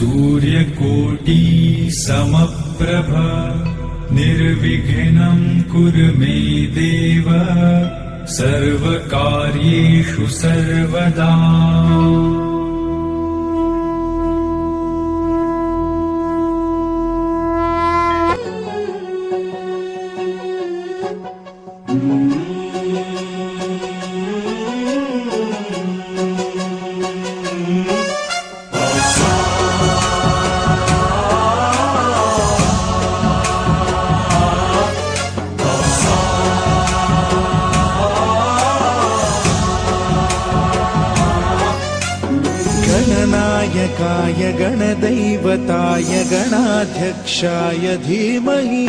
सूर्यकोटि समप्रभ निर्विघ्नं कुरु मे देव सर्वकार्येषु सर्वदा। गणनायकाय गणदैवताय गणाध्यक्षाय धीमहि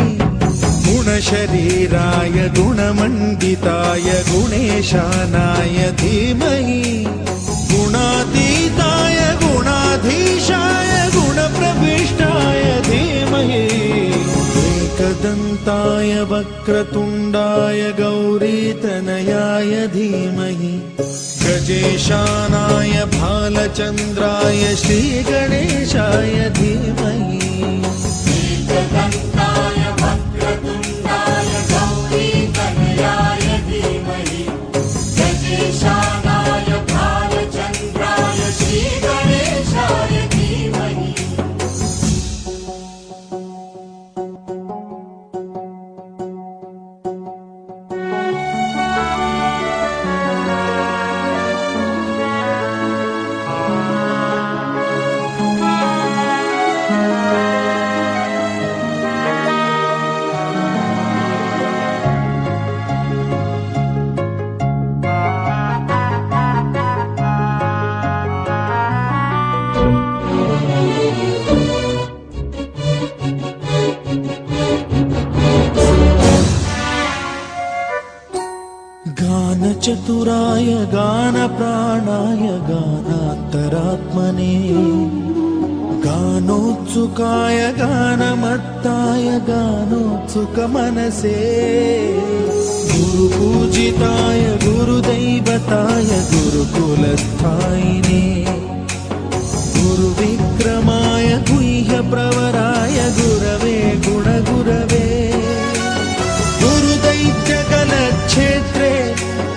गुणशरीराय गुणमण्डिताय गुणेशानाय धीमहि गुणातीताय गुणाधीशाय गुणप्रविष्टाय धीमहि एकदन्ताय वक्रतुण्डाय गौरीतनयाय धीमहि गजेशानाय भालचन्द्राय श्रीगणेशाय धीमहि एकदन्ताय वक्रतुण्डाय गौरीतनयाय धीमहि गजेशानाय भालचन्द्राय श्रीगणेशाय धीमहि। गानचतुराय गानप्राणाय गानान्तरात्मने गानोत्सुकाय गानमत्ताय गानोत्सुकमनसे गुरुपूजिताय गुरुदैवताय गुरुकुलस्थायिने गुरुविक्रमाय गुह्यप्रवराय गुरवे गुणगुरवे गुरुदैत्यकलक्षेत्रे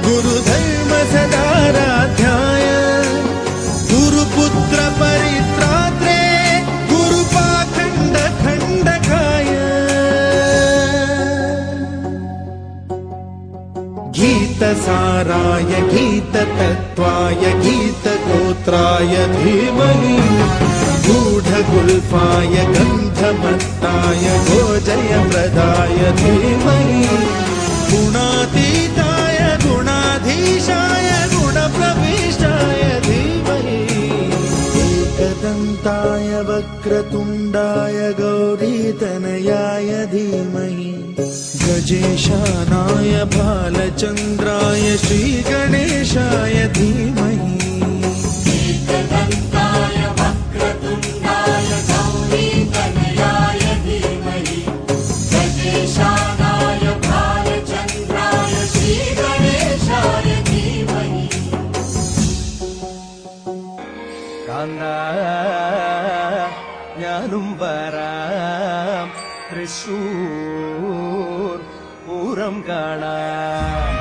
गुरुधर्म सदाराध्याय गुरुपुत्र परित्रात्रे गुरुपाखण्ड खण्डकाय गीतसाराय गीततत्त्वाय गीतगोत्राय धीमहि गूढगुल्फाय गन्धमत्ताय गोजयप्रदाय धीमहि गुणातीताय गुणाधीशाय गुणप्रविष्टाय धीमहि एकदन्ताय वक्रतुण्डाय गौरीतनयाय धीमहि गजेशानाय भालचन्द्राय श्रीगणेशाय धीमहि एकदन्ताय वक्रतुण्डाय गौरीतनयाय धीमहि गजेशानाय भालचन्द्राय श्रीगणेशाय धीमहि। ഞാനും വരാം തൃശൂർ പൂരം കാണാം.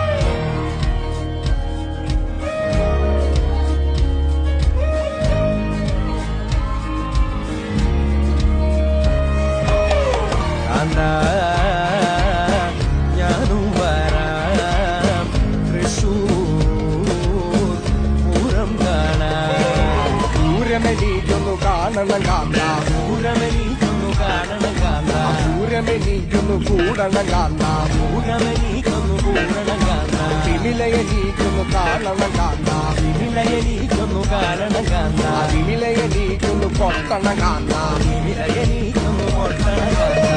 ഞാനും വരാം തൃശൂർ പൂരം കാണാം. പൂരമെനിക്കൊന്നു കാണണം കാന്ത, പൂരമെനിക്കൊന്നു കാണണം കാന്ത, പൂരമെനിക്കൊന്നു കൂടണം കാന്ത, പൂരമെനിക്കൊന്നു കൂടണം കാന്ത, വിനിലയെനിക്കൊന്നു കാണണം കാന്ത, വിനിലയെനിക്കൊന്നു കാണണം കാന്ത, വിനിലയെനിക്കൊന്നു പൊട്ടണം കാന്ത, വിനിലയെനിക്കൊന്നു പൊട്ടണം കാന്ത.